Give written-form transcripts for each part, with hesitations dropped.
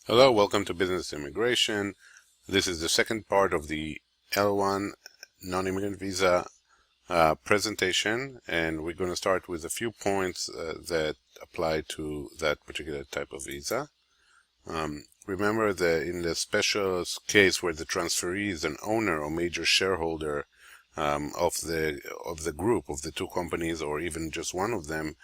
Hello, welcome to Business Immigration. This is the second part of the L-1 non-immigrant visa presentation, and we're going to start with a few points that apply to that particular type of visa. Remember that in the special case where the transferee is an owner or major shareholder of the group of the two companies, or even just one of them,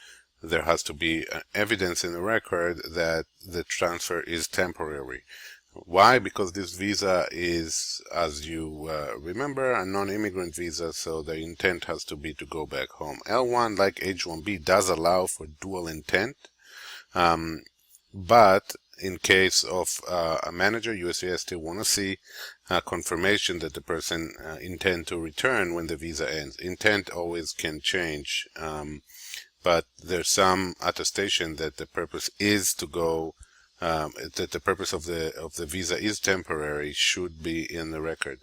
there has to be evidence in the record that the transfer is temporary. Why? Because this visa is, as you remember, a non-immigrant visa, so the intent has to be to go back home. L1, like H1B, does allow for dual intent, but in case of a manager, USCIS still want to see confirmation that the person intend to return when the visa ends. Intent always can change, but there's some attestation that the purpose is to go, that the purpose of the visa is temporary should be in the record.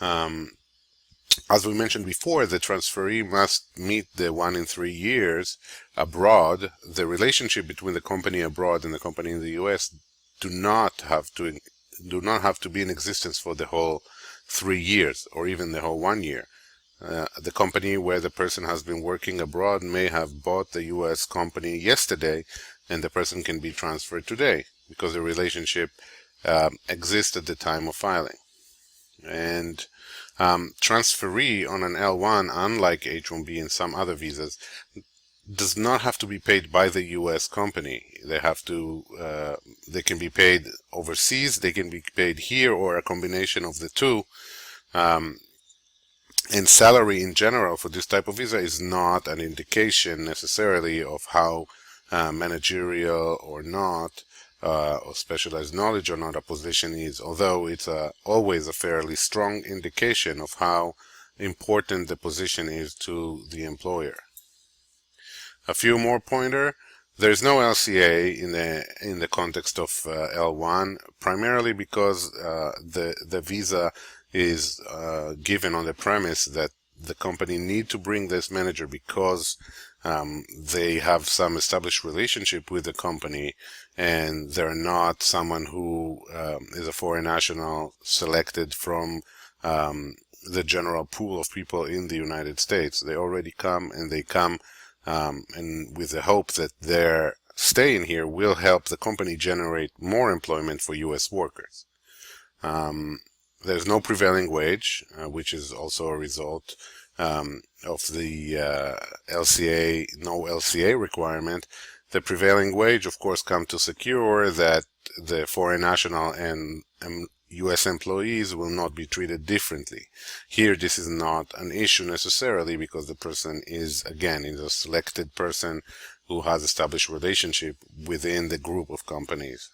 As we mentioned before, the transferee must meet the 1 in 3 years abroad. The relationship between the company abroad and the company in the U.S. do not have to be in existence for the whole 3 years or even the whole 1 year. The company where the person has been working abroad may have bought the U.S. company yesterday, and the person can be transferred today because the relationship exists at the time of filing. And transferee on an L1, unlike H1B and some other visas, does not have to be paid by the U.S. company. They can be paid overseas, they can be paid here, or a combination of the two. And salary in general for this type of visa is not an indication necessarily of how managerial or not, or specialized knowledge or not a position is, although it's always a fairly strong indication of how important the position is to the employer. A few more pointer. There's no LCA in the context of L1, primarily because the visa is given on the premise that the company need to bring this manager because they have some established relationship with the company, and they're not someone who is a foreign national selected from the general pool of people in the United States. They already come, and they come and with the hope that their staying here will help the company generate more employment for U.S. workers. There's no prevailing wage, which is also a result of the no LCA requirement. The prevailing wage, of course, comes to secure that the foreign national and U.S. employees will not be treated differently. Here, this is not an issue necessarily because the person is a selected person who has established relationship within the group of companies.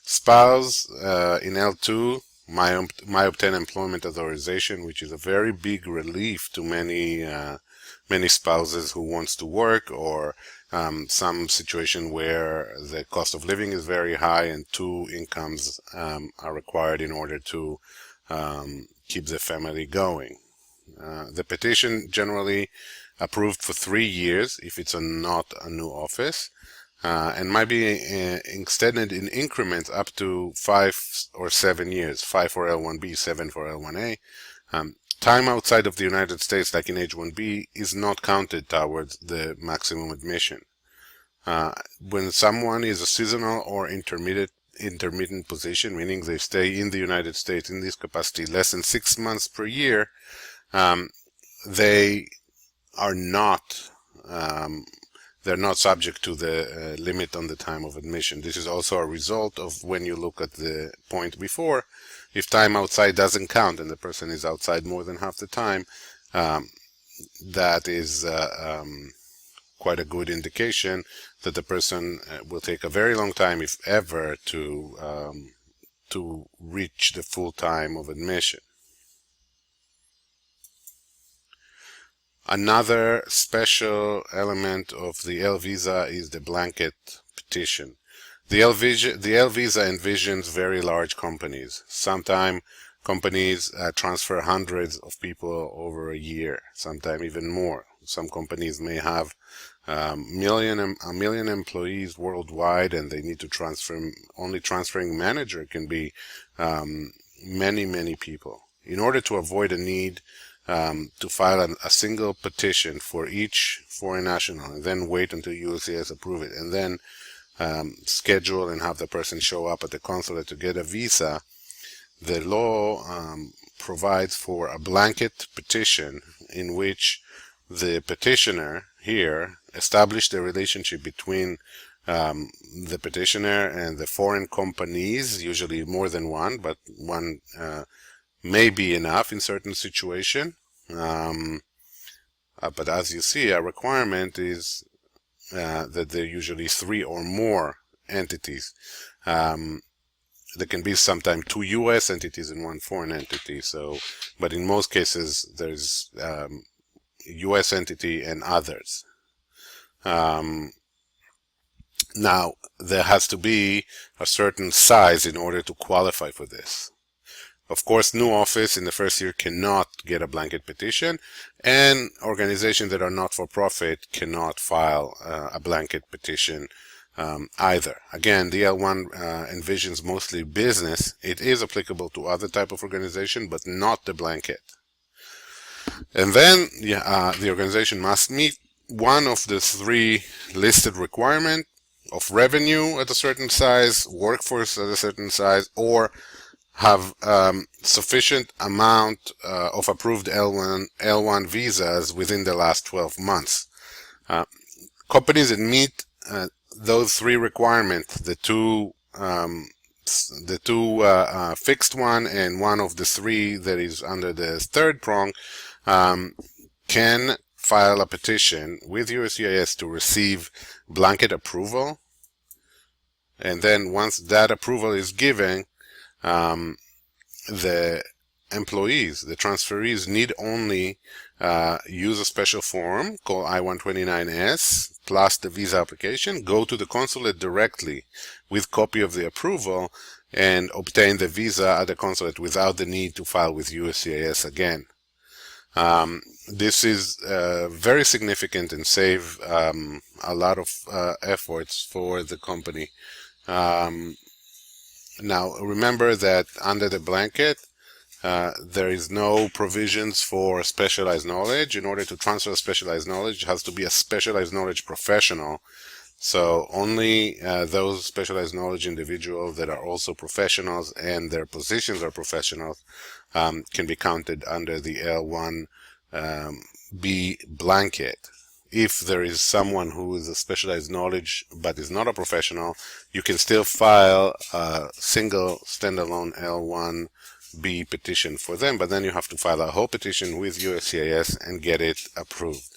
Spouse in L2 might obtain employment authorization, which is a very big relief to many spouses who wants to work, or some situation where the cost of living is very high and two incomes are required in order to keep the family going. The petition generally approved for 3 years if it's not a new office. And might be extended in increments up to 5 or 7 years, 5 for L1B, 7 for L1A. Time outside of the United States, like in H1B, is not counted towards the maximum admission. When someone is a seasonal or intermittent position, meaning they stay in the United States in this capacity less than 6 months per year, they are not they're not subject to the limit on the time of admission. This is also a result of when you look at the point before. If time outside doesn't count and the person is outside more than half the time, that is quite a good indication that the person will take a very long time, if ever, to reach the full time of admission. Another special element of the L visa is the blanket petition. The L visa envisions very large companies. Sometimes companies transfer hundreds of people over a year, sometimes even more. Some companies may have a million employees worldwide, and they need to transfer. Only transferring manager can be many people. In order to avoid a need to file a single petition for each foreign national and then wait until USCIS approve it and then schedule and have the person show up at the consulate to get a visa, the law provides for a blanket petition in which the petitioner here established a relationship between the petitioner and the foreign companies, usually more than one, but one may be enough in certain situation. But as you see, a requirement is that there are usually 3 or more entities. There can be sometimes 2 U.S. entities and 1 foreign entity. So, but in most cases, there's U.S. entity and others. Now, there has to be a certain size in order to qualify for this. Of course, new office in the first year cannot get a blanket petition, and organizations that are not for profit cannot file a blanket petition either. Again, the L1 envisions mostly business. It is applicable to other type of organization, but not the blanket. And then the organization must meet one of the 3 listed requirements of revenue at a certain size, workforce at a certain size, or have sufficient amount of approved L1 visas within the last 12 months. Companies that meet those 3 requirements, the two fixed one and one of the 3 that is under the 3rd prong, can file a petition with USCIS to receive blanket approval. And then once that approval is given, the employees, the transferees, need only use a special form called I-129S plus the visa application, go to the consulate directly with copy of the approval, and obtain the visa at the consulate without the need to file with USCIS again. This is very significant and save a lot of efforts for the company. Now, remember that under the blanket, there is no provisions for specialized knowledge. In order to transfer specialized knowledge, it has to be a specialized knowledge professional. So only those specialized knowledge individuals that are also professionals and their positions are professionals can be counted under the L1B blanket. If there is someone who is a specialized knowledge but is not a professional, you can still file a single standalone L1B petition for them, but then you have to file a whole petition with USCIS and get it approved.